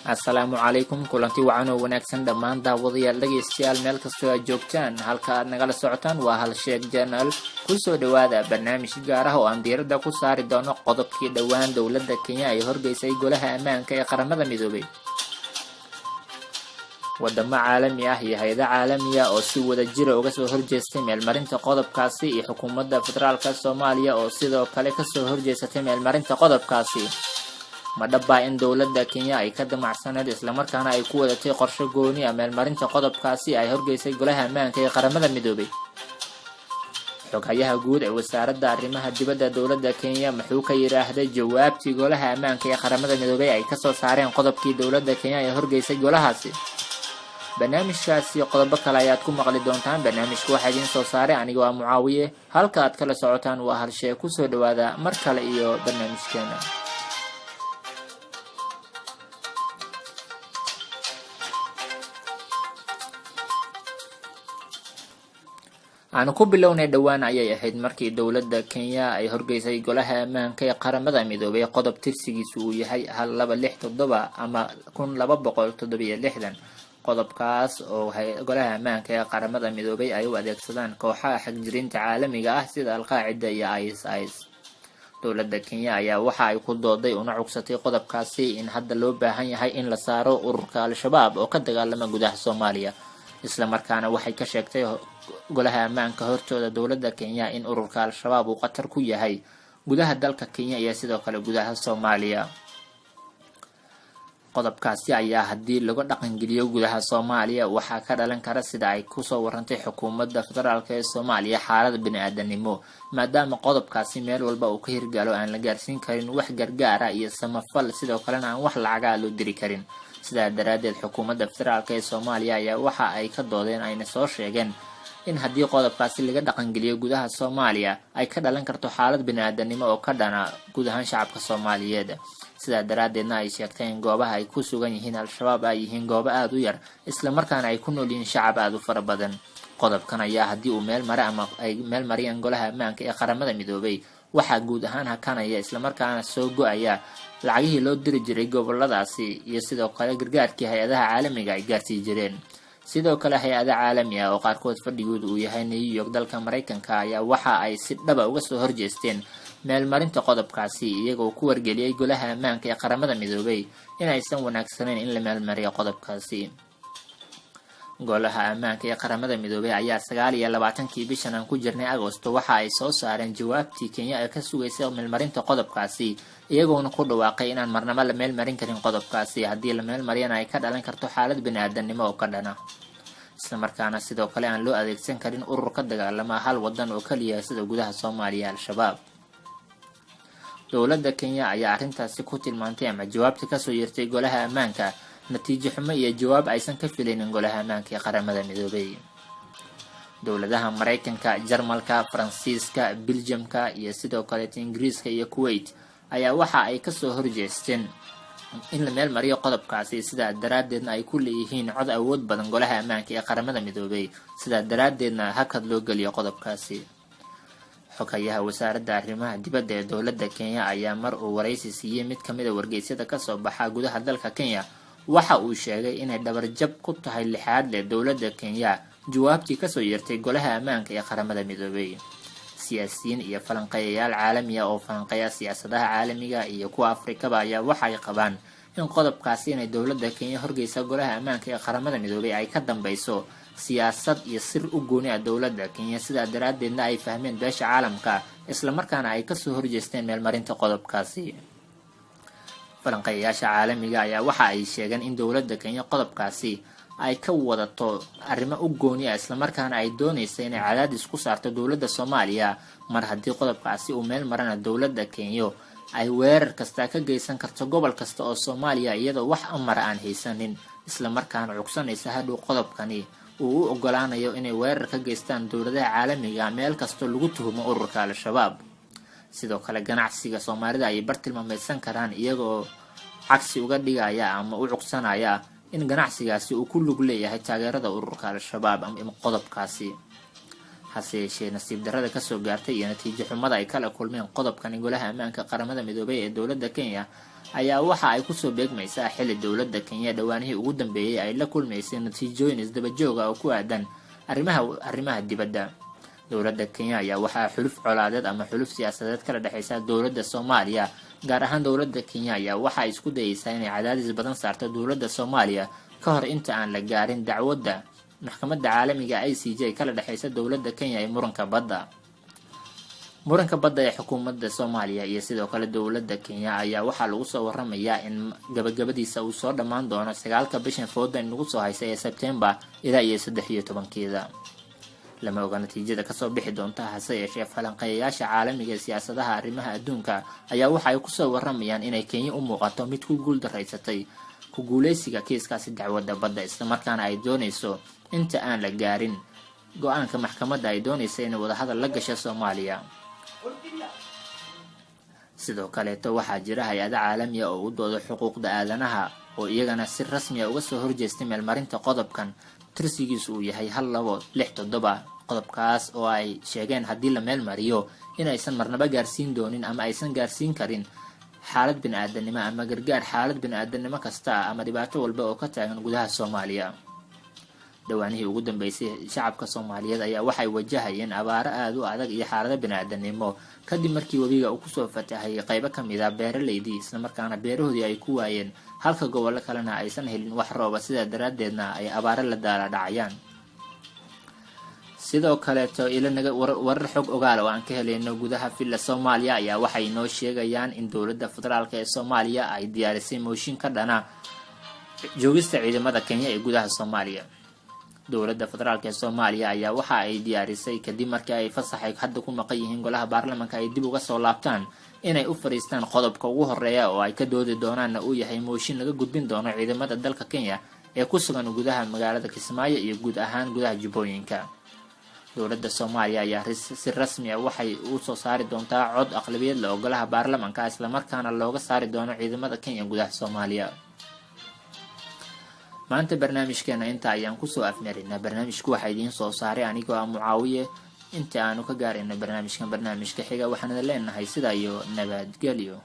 Assalaamu calaykum kulanti wacan oo wanaagsan dhammaan daawadayaal dhageystayaal meel kastoo aad joogtaan halka aad nagala socotaan waa hal sheeg channel ku soo dhawaada barnaamij gaar ah oo aan diiradda ku saari doono qodobkii dhowaan dowladda Kenya ay horgeysay golaha ammaanka ee qaramada midoobay wadamo caalami ah iyo hay'ado caalami ah oo si wada jir ah uga soo horjeestay meelmarinta qodobkaasi iyo xukuumadda federaalka Soomaaliya oo sidoo kale ka soo horjeestay meelmarinta qodobkaasi ma dhaba in dowladda Kenya ay ka damacsaneed isla markaana ay ku wadatay qorshe gooni ah meelmarinta qodobkaasi ay horgeysay golaha ammaanka ee qaramada midoobay xogayaha guud ee wasaaradda arrimaha dibadda dowladda Kenya muxuu ka yiraahday jawaabtii golaha ammaanka ee qaramada midoobay ay ka soo saareen qodobkii dowladda Kenya ay horgeysay golahaasi barnaamijkaasi qodobo kale ayaad ku maqli doontaan barnaamijka waxa idin soo saaray aniga waa Mucaawiye halka aad kala socotaan waa hal shay ku soo dhawaada mar kale iyo barnaamijkeena aan ku bilownay dhawaan ayay ahayd markii dowladda Kenya ay horgeysay golaha ammaanka ee qaramada midoobay qodob tirsigiisu uu yahay 1267 ama 1267 qodobkaas oo golaha ammaanka ee qaramada midoobay ay u adeegsadaan kooxaha xagjiriinta caalamiga ah sida Al-Qaacida iyo ISIS dowladda Kenya ayaa waxa ay ku dooday una cugsatay qodobkaasi in hadda loo baahan yahay in la saaro ururka Al-Shabaab oo ka dagaalama gudaha Soomaaliya isla markaana waxay ka sheegtay golaha ammaanka hortooda dowladda Kenya in ururka Al-Shabaab uu qatar ku yahay gudaha dalka Kenya iyo sidoo kale gudaha Soomaaliya qodobkaasi ayaa haddii lagu dhaqan geliyo gudaha Soomaaliya waxa ka dhalan kara sida ay ku soo warantay xukuumadda federaalka ee Soomaaliya xaalad bini'aadanimo maadaama qodobkaasi meel walba uu ka hirgalo aan la gaarsiin karin wax gargaar ah iyo samafal sidoo kalena aan wax lacag ah loo diri karin sidaa daraadeed xukuumadda federaalka ee Soomaaliya ayaa waxa ay ka doodeen ayna soo sheegeen in haddii qodobkaasi laga dhaqan geliyo gudaha Soomaaliya ay ka dhalan karto xaalad bini'aadanimo oo ka dhana guud ahaan shacabka Soomaaliyeed sidaa daraadeedna ay sheegtay in goobaha ay ku sugan yihiin Al-Shabaab ay yihiin goobo aad u yar isla markaana ay ku nool yihiin shacab aad u fara badan qodobkan ayaa haddii uu meel mare ama ay meel mariyaan golaha ammaanka ee qaramada midoobay waxa guud ahaan hakanaya isla markaana soo go'aya lacagihii loo diri jiray goboladaasi iyo sidoo kale gargaarkii hay'adaha caalamiga ay gaarsii jireen sidoo kale hay'adaha caalamiga oo qaarkood fadhigoodu uu yahay New York dalka Mareykanka ayaa waxa ay si dhab ah uga soo horjeesteen meelmarinta qodobkaasi iyagoo ku wargeliyay golaha ammaanka ee qaramada midoobay in aysan wanaagsaneyn in la meelmariyo qodobkaasi golaha ammaanka ee qaramada midoobay ayaa 29kii bishan aan ku jirnay Agoosto waxa ay soo saareen jawaabtii Kenya ay ka sugaysay meelmarinta qodobkaasi iyagoona ku dhawaaqay inaan marnaba la meelmarin karin qodobkaasi haddii la meelmariyana ay ka dhalan karto xaalad bini'aadanimo oo ka dhana isla markaana sidoo kale aan loo adeegsan karin urur ka dagaalama hal wadan oo kaliya sida gudaha Soomaaliya Al-Shabaab dowladda Kenya ayaa arrintaasi ku tilmaantay ama jawaabta ka soo yeertay golaha ammaanka natiijo xumo iyo jawaab aysan ka filaynin golaha ammaanka ee qaramada midoobay dowladaha Mareykanka, Jarmalka, Faransiiska, Belgiumka iyo sidoo kale Ingiriiska iyo Kuwait ayaa waxa ay ka soo horjeesteen in la meel mariyo qodobkaasi sidaa daraadeedna ay ku leeyihiin cod awood badan golaha ammaanka ee qaramada midoobay sidaa daraadeedna hakad loo geliyo qodobkaasi xogayaha wasaaradda arrimaha dibadda ee dowladda Kenya ayaa mar uu wareysi siiyay mid kamid ah wargeysyada ka soo baxa gudaha dalka Kenya waxa uu sheegay inay dhabar jab ku tahay lixaad leh dowladda Kenya jawaabtii ka soo yeertay golaha ammaanka ee qaramada midoobay siyaasiyiin iyo falanqeeyayaal caalami ah oo falanqeeya siyaasadaha caalamiga iyo kuwa Afrikaba ayaa waxa ay qabaan in qodobkaasi inay dowladda Kenya horgeysa golaha ammaanka ee qaramada midoobay ay ka dambayso siyaasad iyo sir u gooni ah dowladda Kenya sidaa daraadeedna ay fahmeen beesha caalamka isla markaana ay ka soo horjeesteen meelmarinta qodobkaasi falanqeeyayaasha caalamiga ayaa waxa ay sheegeen in dowladda Kenya qodobkaasi ay ka wadato arrimo u gooni ah isla markaana ay doonayso inay cadaadis ku saarto dowladda Soomaaliya mar haddii qodobkaasi uu meel marana dowladda Kenya ay weerar kasta ka geysan karto gobol kasta oo Soomaaliya iyadoo wax amar aan haysanin isla markaana cugsanaysa hadhow qodobkani uu u ogolaanayo inay weerar ka geystaan dowladaha caalamiga meel kasta lagu tuhumo ururka Al-Shabaab sidoo kale ganacsiga Soomaalida ay bartilmaameedsan karaan iyagoo cagsi uga dhigaya ama u cugsanaya in ganacsigaasi uu ku lug leeyahay taageerada ururka Al-Shabaab ama qodobkaasi hase yeeshee nasiib darrada ka soo gaartay iyo natiijo xumada ay kala kulmeen qodobkan golaha ammaanka qaramada midoobay ee dowladda Kenya ayaa waxa ay kusoo beegmaysaa xilli dowladda Kenya dhawaanihii ugu dambeeyay ay la kulmaysay natiijooyin isdaba joog ah oo ku aadan arrimaha dibadda. dowladda Kenya ayaa waxaa xuluf colaadeed ama xuluf siyaasadeed kala dhexeysa dowladda Soomaaliya, gaar ahaan dowladda Kenya ayaa waxa ay isku dayaysaa inay cadaadis badan saarto dowladda Soomaaliya ka hor inta aan la gaarin dacwadda maxkamadda caalamiga ICJ kala dhexeysa dowladda Kenya ee muranka badda ee xukuumadda Soomaaliya iyo sidoo kale dowladda Kenya ayaa waxaa lagu soo waramayaa in gabagabadiisa uu soo dhamaan doono 9 bishan fooda inagu soo haysay ee September ilaa iyo 13-keeda. lama oga natiijada kasoo bixi doonta, hase yeeshee falanqeeyayaasha caalamiga ee siyaasadaha arrimaha adduunka ayaa waxa ay kusoo waramayaan inay Kenya u muuqato mid ku guuldareysatay ku guuleysiga kiiskaasi dacwadda badda, isla markaana ay dooneyso inta aan la gaarin go'aanka maxkamadda ay dooneyso inay wadahadal la gasho Soomaaliya. sidoo kaleeto waxaa jira hay-ado caalami ah oo u dooda xuquuqda aadanaha oo iyagana si rasmi ah uga soo horjeestay meelmarinta qodobkan tirsigiisu uu yahay 1267. qodobkaas oo ay sheegeen haddii la meel mariyo in aysan marnaba gaarsiin doonin ama aysan gaarsiin karin xaalad bini'aadanimo ama gargaar xaalad bini'aadanimo kasta ama dhibaato walba oo ka taagan gudaha Soomaaliya. dhawaanihii ugu dambeysay shacabka Soomaaliyeed ayaa waxay wajahayeen abaaro aad u adag iyo xaalado bini'aadanimo kadib markii wabiga uu kusoo fatahay qaybo ka mid ah beeraleydii, isla markaana beerahoodii ay ku waayeen halka gobollo kalena aysan helin wax rooba, sidaa daraadeedna ay abaaro la daala dhacayaan. sidoo kaleeto warar xog ogaal oo aan ka helayno gudaha filla Soomaaliya ayaa waxay noo sheegayaan in dowladda federaalka ee Soomaaliya ay diyaarisay mooshin ka dhana joogista ciidamada Kenya ee gudaha Soomaaliya. dowladda federaalka ee Soomaaliya ayaa waxa ay diyaarisay kadib markii ay fasaxay hadda ku maqan yihiin golaha baarlamaanka ay dib uga soo laabtaan inay u fariistaan qodobka ugu horeeya oo ay ka doodi doonaan uu yahay mooshin laga gudbin doono ciidamada dalka Kenya ee ku sugan gudaha magaalada Kismaayo iyo guud ahaan gudaha Jubbooyinka. dowladda Soomaaliya ayaa si rasmi ah waxay u soo saari doontaa cod aqlabiyad leh oo golaha baarlamaanka isla markaana looga saari doono ciidamada Kenya gudaha Soomaaliya. maanta barnaamijkeena inta ayaan kusoo afmeerinaa. barnaamijku waxaa idiin soo saaray anigoo ah Mucaawiye. inta aanu ka gaarayno barnaamijka xiga waxaan leenahay sidaa iyo nabadgelyo.